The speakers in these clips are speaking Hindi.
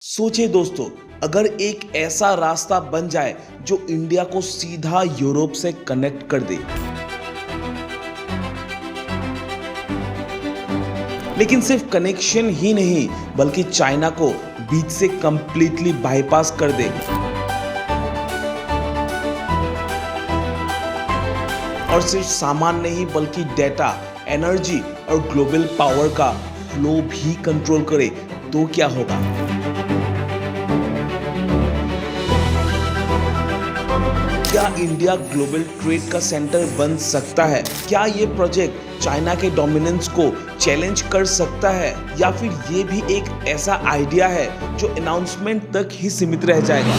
सोचिए दोस्तों, अगर एक ऐसा रास्ता बन जाए जो इंडिया को सीधा यूरोप से कनेक्ट कर दे, लेकिन सिर्फ कनेक्शन ही नहीं बल्कि चाइना को बीच से कंप्लीटली बाईपास कर दे और सिर्फ सामान नहीं बल्कि डेटा, एनर्जी और ग्लोबल पावर का फ्लो भी कंट्रोल करे, तो क्या होगा? क्या इंडिया ग्लोबल ट्रेड का सेंटर बन सकता है? क्या ये प्रोजेक्ट चाइना के डोमिनेंस को चैलेंज कर सकता है, या फिर ये भी एक ऐसा आइडिया है जो अनाउंसमेंट तक ही सीमित रह जाएगा?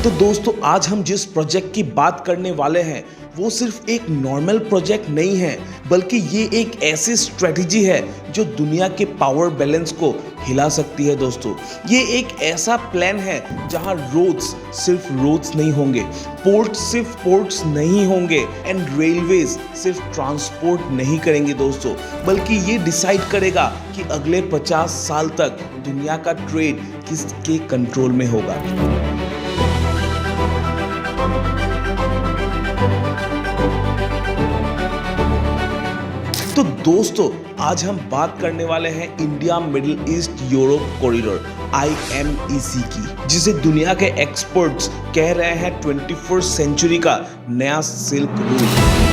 तो दोस्तों, आज हम जिस प्रोजेक्ट की बात करने वाले हैं वो सिर्फ एक नॉर्मल प्रोजेक्ट नहीं है, बल्कि ये एक ऐसी स्ट्रेटजी है जो दुनिया के पावर बैलेंस को हिला सकती है। दोस्तों, ये एक ऐसा प्लान है जहां रोड्स सिर्फ रोड्स नहीं होंगे, पोर्ट्स सिर्फ पोर्ट्स नहीं होंगे एंड रेलवेज सिर्फ ट्रांसपोर्ट नहीं करेंगे दोस्तों, बल्कि ये डिसाइड करेगा कि अगले 50 साल तक दुनिया का ट्रेड किसके कंट्रोल में होगा। तो दोस्तों, आज हम बात करने वाले हैं India middle east Europe corridor IMEC की, जिसे दुनिया के एक्सपर्ट्स कह रहे हैं 21st सेंचुरी का नया सिल्क रूट।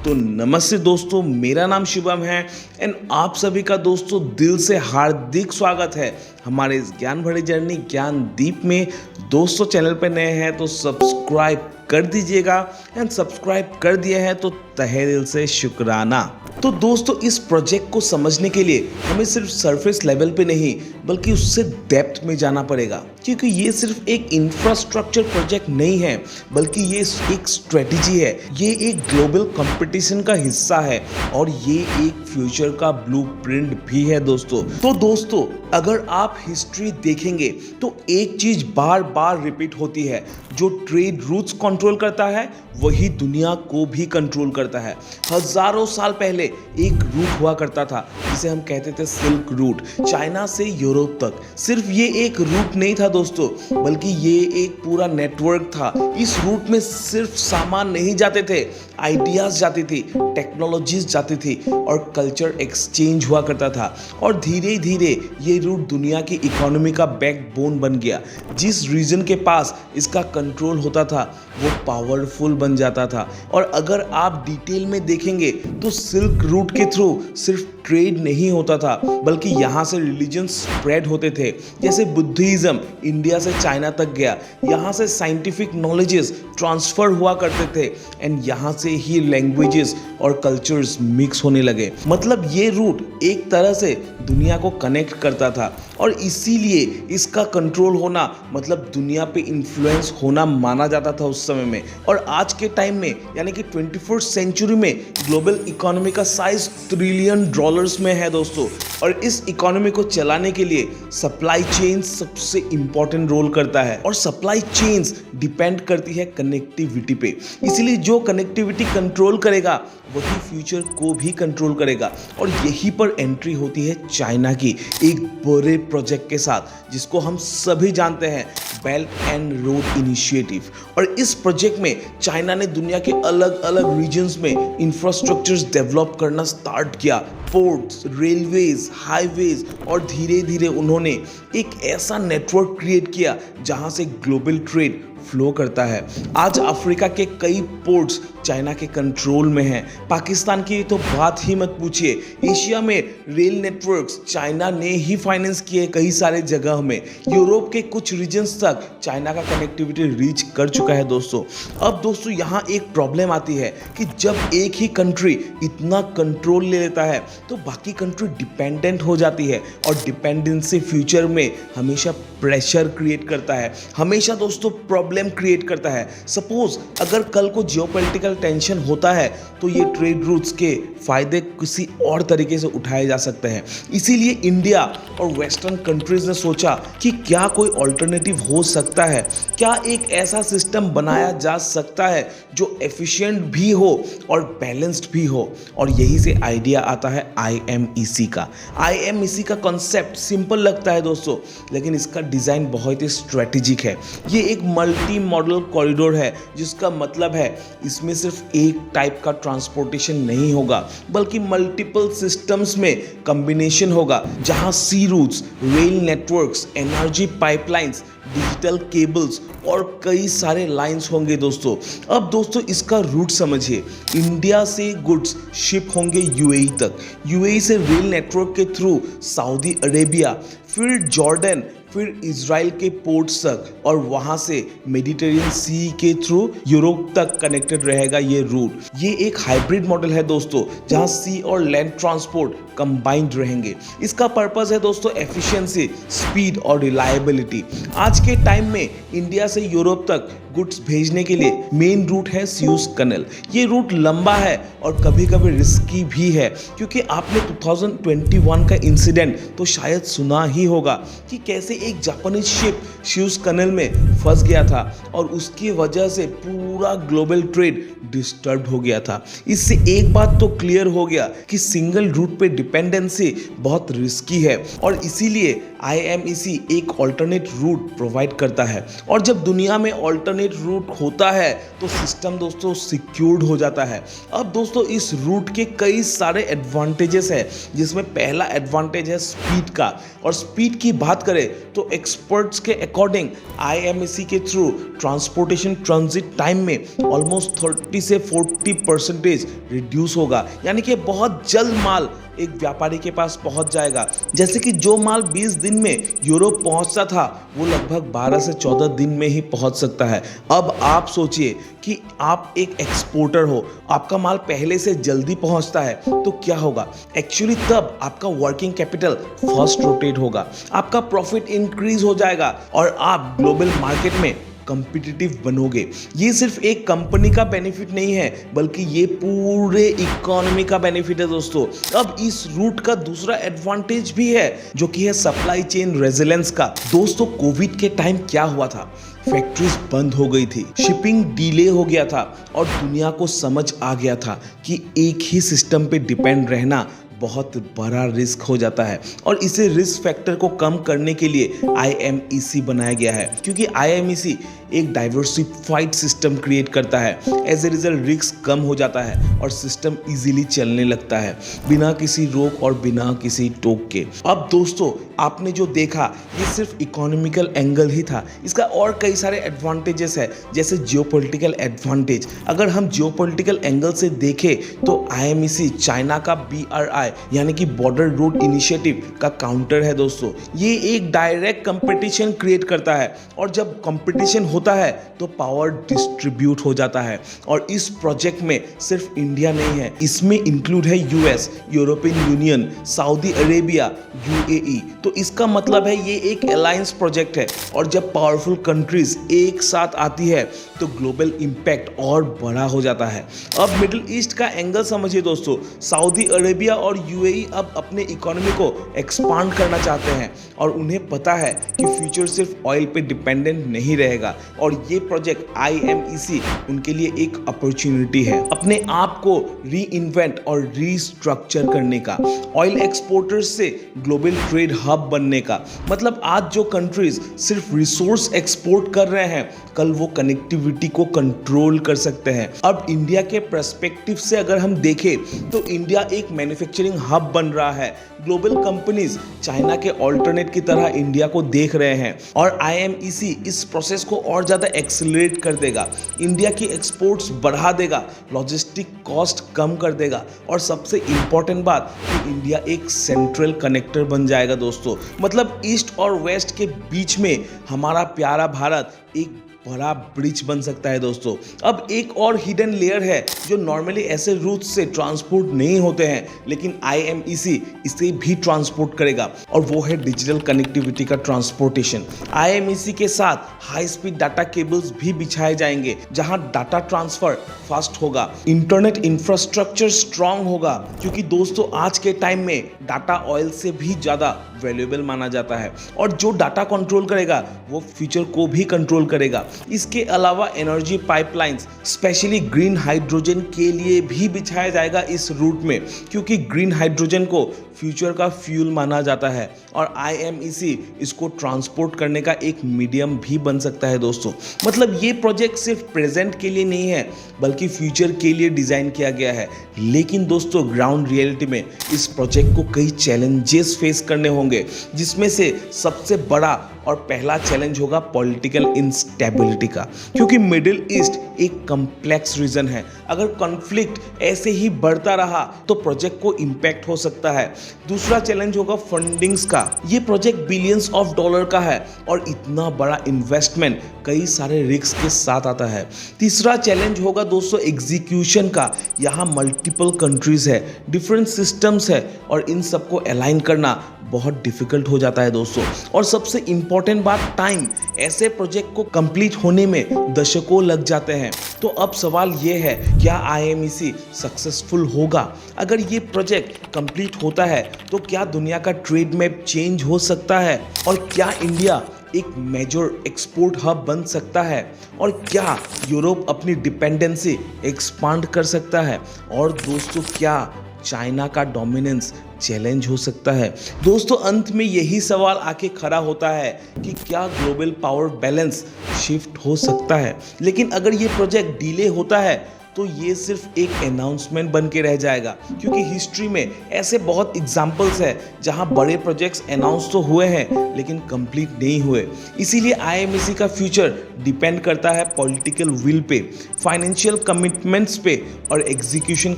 तो नमस्ते दोस्तों, मेरा नाम शिवम है एंड आप सभी का दोस्तों दिल से हार्दिक स्वागत है हमारे इस ज्ञान भरी जर्नी ज्ञान दीप में। दोस्तों, चैनल पे नए हैं तो सब्सक्राइब कर दीजिएगा एंड सब्सक्राइब कर दिए हैं तो तहे दिल से शुक्राना। तो दोस्तों, इस प्रोजेक्ट को समझने के लिए हमें सिर्फ सरफेस लेवल पे नहीं बल्कि उससे डेप्थ में जाना पड़ेगा, क्योंकि ये सिर्फ एक इंफ्रास्ट्रक्चर प्रोजेक्ट नहीं है बल्कि ये एक स्ट्रेटजी है, ये एक ग्लोबल कंपटीशन का हिस्सा है और ये एक फ्यूचर का ब्लूप्रिंट भी है दोस्तों। तो दोस्तों, अगर आप हिस्ट्री देखेंगे तो एक चीज बार बार रिपीट होती है, जो ट्रेड रूट्स कंट्रोल करता है वही दुनिया को भी कंट्रोल करता है। हजारों साल पहले एक रूट हुआ करता था जिसे हम कहते थे सिल्क रूट, चाइना से यूरोप तक। सिर्फ ये एक रूट नहीं था दोस्तों, बल्कि ये एक पूरा नेटवर्क था। इस रूट में सिर्फ सामान नहीं जाते थे, आइडियाज जाती थी, टेक्नोलॉजीज जाती थी और कल्चर एक्सचेंज हुआ करता था। और धीरे धीरे ये रूट दुनिया की इकोनॉमी का बैकबोन बन गया। जिस रीजन के पास इसका कंट्रोल होता था वो पावरफुल बन जाता था। और अगर आप डिटेल में देखेंगे तो सिल्क रूट के थ्रू सिर्फ ट्रेड नहीं होता था, बल्कि यहाँ से रिलीजन स्प्रेड होते थे। जैसे बुद्धिज्म इंडिया से चाइना तक गया, यहाँ से साइंटिफिक नॉलेजेस ट्रांसफर हुआ करते थे एंड यहाँ से ही लैंग्वेजेस और कल्चर्स मिक्स होने लगे। मतलब ये रूट एक तरह से दुनिया को कनेक्ट करता था और इसीलिए इसका कंट्रोल होना मतलब दुनिया पे इन्फ्लुएंस होना माना जाता था उस समय में। और आज के टाइम में यानी कि 21st सेंचुरी में ग्लोबल इकोनॉमी का साइज ट्रिलियन डॉलर्स में है दोस्तों, और इस इकोनॉमी को चलाने के लिए सप्लाई चेन सबसे इंपॉर्टेंट रोल करता है और सप्लाई चेन्स डिपेंड करती है कनेक्टिविटी पे। इसीलिए जो कनेक्टिविटी कंट्रोल करेगा वही फ्यूचर को भी कंट्रोल करेगा। और यहीं पर एंट्री होती है चाइना की एक बड़े प्रोजेक्ट के साथ, जिसको हम सभी जानते हैं, बेल्ट एंड रोड इनिशिएटिव। और इस प्रोजेक्ट में चाइना ने दुनिया के अलग अलग रीजन्स में इंफ्रास्ट्रक्चर्स डेवलप करना स्टार्ट किया, पोर्ट्स, रेलवेज, हाईवेज, और धीरे धीरे उन्होंने एक ऐसा नेटवर्क क्रिएट किया जहां से ग्लोबल ट्रेड फ्लो करता है। आज अफ्रीका के कई पोर्ट्स चाइना के कंट्रोल में हैं। पाकिस्तान की तो बात ही मत पूछिए। एशिया में रेल नेटवर्क्स चाइना ने ही फाइनेंस किए कई सारे जगह में। यूरोप के कुछ रीजन्स तक चाइना का कनेक्टिविटी रीच कर चुका है दोस्तों। अब दोस्तों, यहाँ एक प्रॉब्लम आती है कि जब एक ही कंट्री इतना कंट्रोल ले लेता है तो बाकी कंट्री डिपेंडेंट हो जाती है, और डिपेंडेंसी फ्यूचर में हमेशा प्रेशर क्रिएट करता है, हमेशा दोस्तों प्रॉब्लम प्रॉब्लम क्रिएट करता है। सपोज अगर कल को जियोपॉलिटिकल टेंशन होता है तो ये ट्रेड रूट्स के फायदे किसी और तरीके से उठाए जा सकते हैं। इसीलिए इंडिया और वेस्टर्न कंट्रीज ने सोचा कि क्या कोई ऑल्टरनेटिव हो सकता है, क्या एक ऐसा सिस्टम बनाया जा सकता है जो एफिशिएंट भी हो और बैलेंस्ड भी हो। और यही से आइडिया आता है IMEC का। IMEC का कॉन्सेप्ट सिंपल लगता है दोस्तों, लेकिन इसका डिज़ाइन बहुत ही स्ट्रेटेजिक है। ये एक मल्टी मॉडल कॉरिडोर है, जिसका मतलब है इसमें सिर्फ एक टाइप का ट्रांसपोर्टेशन नहीं होगा, बल्कि मल्टीपल सिस्टम्स में कॉम्बिनेशन होगा, जहां sea routes, rail networks, energy pipelines, digital cables और कई सारे लाइंस होंगे दोस्तों। अब दोस्तों इसका रूट समझिए। इंडिया से गुड्स शिप होंगे UAE तक, UAE से रेल नेटवर्क के थ्रू सऊदी अरेबिया, फिर जॉर्डन, फिर इजराइल के पोर्ट्स तक, और वहां से मेडिटेरियन सी के थ्रू यूरोप तक कनेक्टेड रहेगा ये रूट। ये एक हाइब्रिड मॉडल है दोस्तों, जहां सी और लैंड ट्रांसपोर्ट कंबाइंड रहेंगे। इसका पर्पस है दोस्तों एफिशिएंसी, स्पीड और रिलायबिलिटी। आज के टाइम में इंडिया से यूरोप तक गुड्स भेजने के लिए मेन रूट है सुएज कैनाल। ये रूट लंबा है और कभी कभी रिस्की भी है, क्योंकि आपने 2021 का इंसिडेंट तो शायद सुना ही होगा कि कैसे एक जापानीज शिप सुएज कैनाल में फंस गया था और उसकी वजह से पूरा ग्लोबल ट्रेड डिस्टर्ब हो गया था। इससे एक बात तो क्लियर हो गया कि सिंगल रूट पे डिपेंडेंसी बहुत रिस्की है, और इसीलिए IMEC एक ऑल्टरनेट रूट प्रोवाइड करता है। और जब दुनिया में ऑल्टरनेट रूट होता है तो सिस्टम दोस्तों सिक्योर्ड हो जाता है। अब दोस्तों इस रूट के कई सारे एडवांटेजेस हैं, जिसमें पहला एडवांटेज है स्पीड का। और स्पीड की बात करें तो एक्सपर्ट्स के अकॉर्डिंग IMEC के थ्रू ट्रांसपोर्टेशन ट्रांजिट टाइम में ऑलमोस्ट 30 से 40% रिड्यूस होगा, यानी कि बहुत जल्द माल एक व्यापारी के पास पहुंच जाएगा। जैसे कि जो माल 20 दिन में यूरोप पहुंचता था, वो लगभग 12 से 14 दिन में ही पहुंच सकता है। अब आप सोचिए कि आप एक एक्सपोर्टर हो, आपका माल पहले से जल्दी पहुंचता है तो क्या होगा। एक्चुअली तब आपका वर्किंग कैपिटल फर्स्ट रोटेट होगा, आपका प्रॉफिट इंक्रीज हो जाएगा और आप ग्लोबल मार्केट में कॉम्पिटिटिव बनोगे। ये सिर्फ एक कंपनी का बेनिफिट नहीं है, बल्कि ये पूरे इकोनॉमी का बेनिफिट है दोस्तों। अब इस रूट का दूसरा एडवांटेज भी है, जो कि है सप्लाई चेन रेजिलेंस का। दोस्तों कोविड के टाइम क्या हुआ था, फैक्ट्रीज बंद हो गई थी, शिपिंग डिले हो गया था और दुनिया को समझ आ गया था कि एक ही सिस्टम पे डिपेंड रहना बहुत बड़ा रिस्क हो जाता है। और इसे रिस्क फैक्टर को कम करने के लिए IMEC बनाया गया है, क्योंकि IMEC एक डाइवर्सिफाइड सिस्टम क्रिएट करता है। एज ए रिजल्ट रिस्क कम हो जाता है और सिस्टम इजीली चलने लगता है, बिना किसी रोक और बिना किसी टोक के। अब दोस्तों आपने जो देखा ये सिर्फ इकोनॉमिकल एंगल ही था, इसका और कई सारे एडवांटेजेस है, जैसे जियोपॉलिटिकल एडवांटेज। अगर हम जियोपॉलिटिकल एंगल से देखें तो IMEC चाइना का BRI यानी कि बॉर्डर रोड इनिशिएटिव का काउंटर है दोस्तों। ये एक डायरेक्ट कंपटीशन क्रिएट करता है, और जब कंपटीशन होता है तो पावर डिस्ट्रीब्यूट हो जाता है। और इस प्रोजेक्ट में सिर्फ इंडिया नहीं है, इसमें इंक्लूड है US, European union, Saudi Arabia, UAE। तो इसका मतलब है ये एक अलायंस प्रोजेक्ट है, और जब पावरफुल कंट्रीज एक साथ आती है तो ग्लोबल इंपैक्ट और बड़ा हो जाता है। अब मिडिल ईस्ट का एंगल समझिए दोस्तों। सऊदी अरेबिया और UAE अब अपने इकोनॉमी को एक्सपांड करना चाहते हैं, और उन्हें पता है कि फ्यूचर सिर्फ ऑयल पे डिपेंडेंट नहीं रहेगा, और ये प्रोजेक्ट IMEC उनके लिए एक अपॉर्चुनिटी है अपने आप को री इन्वेंट और रीस्ट्रक्चर करने का, ऑयल एक्सपोर्टर्स से ग्लोबल ट्रेड हब बनने का। मतलब आज जो कंट्रीज सिर्फ रिसोर्स एक्सपोर्ट कर रहे हैं, कल वो कनेक्टिविटी को कंट्रोल कर सकते हैं। अब इंडिया के पर्सपेक्टिव से अगर हम देखें तो इंडिया एक मैन्युफैक्चरिंग हब बन रहा है। ग्लोबल कंपनीज चाइना के ऑल्टरनेट की तरह इंडिया को देख रहे हैं, और IMEC इस प्रोसेस को और ज़्यादा एक्सेलरेट कर देगा, इंडिया की एक्सपोर्ट्स बढ़ा देगा, लॉजिस्टिक कॉस्ट कम कर देगा, और सबसे इंपॉर्टेंट बात कि इंडिया एक सेंट्रल कनेक्टर बन जाएगा दोस्तों। मतलब ईस्ट और वेस्ट के बीच में हमारा प्यारा भारत एक बड़ा ब्रिज बन सकता है दोस्तों। अब एक और हिडन लेयर है जो नॉर्मली ऐसे रूट से ट्रांसपोर्ट नहीं होते हैं, लेकिन IMEC इसे भी ट्रांसपोर्ट करेगा, और वो है डिजिटल कनेक्टिविटी का ट्रांसपोर्टेशन। IMEC के साथ हाई स्पीड डाटा केबल्स भी बिछाए जाएंगे, जहां डाटा ट्रांसफर फास्ट होगा, इंटरनेट इंफ्रास्ट्रक्चर स्ट्रांग होगा, क्योंकि दोस्तों आज के टाइम में डाटा ऑयल से भी ज्यादा वैल्यूएबल माना जाता है, और जो डाटा कंट्रोल करेगा वो फ्यूचर को भी कंट्रोल करेगा। इसके अलावा energy pipelines specially green hydrogen के लिए भी बिछाया जाएगा इस रूट में, क्योंकि ग्रीन हाइड्रोजन को फ्यूचर का फ्यूल माना जाता है, और IMEC इसको ट्रांसपोर्ट करने का एक मीडियम भी बन सकता है दोस्तों। मतलब ये प्रोजेक्ट सिर्फ प्रेजेंट के लिए नहीं है, बल्कि फ्यूचर के लिए डिजाइन किया गया है। लेकिन दोस्तों ग्राउंड रियलिटी में इस प्रोजेक्ट को कई चैलेंजेस फेस करने होंगे, जिसमें से सबसे बड़ा और पहला चैलेंज होगा पॉलिटिकल इंस्टेबिलिटी का, क्योंकि मिडिल ईस्ट एक कॉम्प्लेक्स रीजन है। अगर कॉन्फ्लिक्ट ऐसे ही बढ़ता रहा तो प्रोजेक्ट को इंपैक्ट हो सकता है। दूसरा चैलेंज होगा फंडिंग्स का। ये प्रोजेक्ट बिलियंस ऑफ डॉलर का है, और इतना बड़ा इन्वेस्टमेंट कई सारे रिस्क के साथ आता है। तीसरा चैलेंज होगा दोस्तों एग्जीक्यूशन का। यहाँ मल्टीपल कंट्रीज है, डिफरेंट सिस्टम्स है, और इन सबको अलाइन करना बहुत डिफिकल्ट हो जाता है दोस्तों। और सबसे इंपॉर्टेंट बात टाइम। ऐसे प्रोजेक्ट को कंप्लीट होने में दशकों लग जाते हैं। तो अब सवाल ये है, क्या IMEC सक्सेसफुल होगा? अगर ये प्रोजेक्ट कंप्लीट होता है तो क्या दुनिया का ट्रेड मैप चेंज हो सकता है? और क्या इंडिया एक मेजर एक्सपोर्ट हब बन सकता है? और क्या यूरोप अपनी डिपेंडेंसी एक्सपांड कर सकता है? और दोस्तों क्या चाइना का डोमिनेंस चैलेंज हो सकता है? दोस्तों अंत में यही सवाल आके खड़ा होता है कि क्या ग्लोबल पावर बैलेंस शिफ्ट हो सकता है? लेकिन अगर ये प्रोजेक्ट डिले होता है तो ये सिर्फ एक अनाउंसमेंट बन के रह जाएगा, क्योंकि हिस्ट्री में ऐसे बहुत एग्जाम्पल्स हैं जहां बड़े प्रोजेक्ट्स अनाउंस तो हुए हैं लेकिन कंप्लीट नहीं हुए। इसीलिए IMEC का फ्यूचर डिपेंड करता है political will pay, financial commitments पे, और एग्जीक्यूशन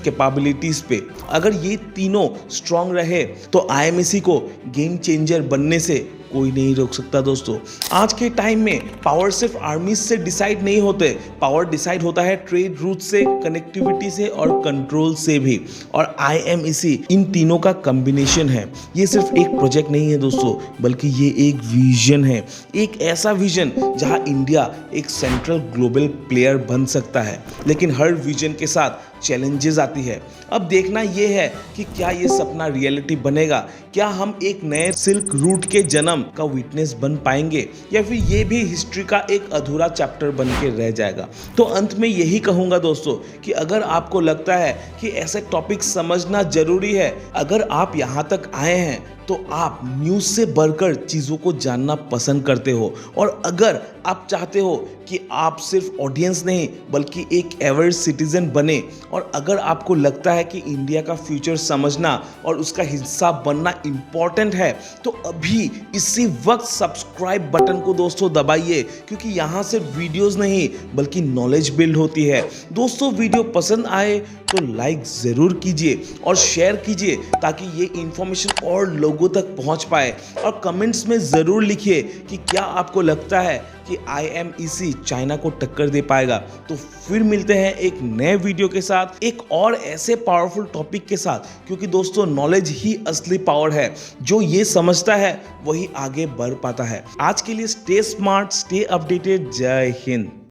कैपेबिलिटीज पे। अगर ये तीनों स्ट्रांग रहे तो IMEC को गेम चेंजर बनने से कोई नहीं रोक सकता दोस्तों। आज के टाइम में पावर सिर्फ आर्मीज से डिसाइड नहीं होते, पावर डिसाइड होता है ट्रेड रूट से, कनेक्टिविटी से, और कंट्रोल से भी। और IMEC इन तीनों का कॉम्बिनेशन है। ये सिर्फ एक प्रोजेक्ट नहीं है दोस्तों, बल्कि ये एक विजन है, एक ऐसा विजन जहां इंडिया एक सेंट्रल ग्लोबल प्लेयर बन सकता है। लेकिन हर विजन के साथ चैलेंजेस आती है। अब देखना यह है कि क्या ये सपना रियलिटी बनेगा, क्या हम एक नए सिल्क रूट के जन्म का विटनेस बन पाएंगे, या फिर ये भी हिस्ट्री का एक अधूरा चैप्टर बन के रह जाएगा। तो अंत में यही कहूंगा दोस्तों कि अगर आपको लगता है कि ऐसे टॉपिक समझना जरूरी है, अगर आप यहाँ तक आए हैं तो आप न्यूज़ से बढ़कर चीज़ों को जानना पसंद करते हो, और अगर आप चाहते हो कि आप सिर्फ ऑडियंस नहीं बल्कि एक एवरेज सिटीजन बने, और अगर आपको लगता है कि इंडिया का फ्यूचर समझना और उसका हिस्सा बनना इम्पॉर्टेंट है, तो अभी इसी वक्त सब्सक्राइब बटन को दोस्तों दबाइए, क्योंकि यहाँ सिर्फ वीडियोस नहीं बल्कि नॉलेज बिल्ड होती है। दोस्तों वीडियो पसंद आए तो लाइक ज़रूर कीजिए और शेयर कीजिए, ताकि ये इन्फॉर्मेशन और लोगों तक पहुंच पाए। और कमेंट्स में ज़रूर लिखिए कि क्या आपको लगता है कि IMEC चाइना को टक्कर दे पाएगा। तो फिर मिलते हैं एक नए वीडियो के साथ, एक और ऐसे पावरफुल टॉपिक के साथ, क्योंकि दोस्तों नॉलेज ही असली पावर है। जो ये समझता है वही आगे बढ़ पाता है। आज के लिए स्टे स्मार्ट, स्टे अपडेटेड। जय हिंद।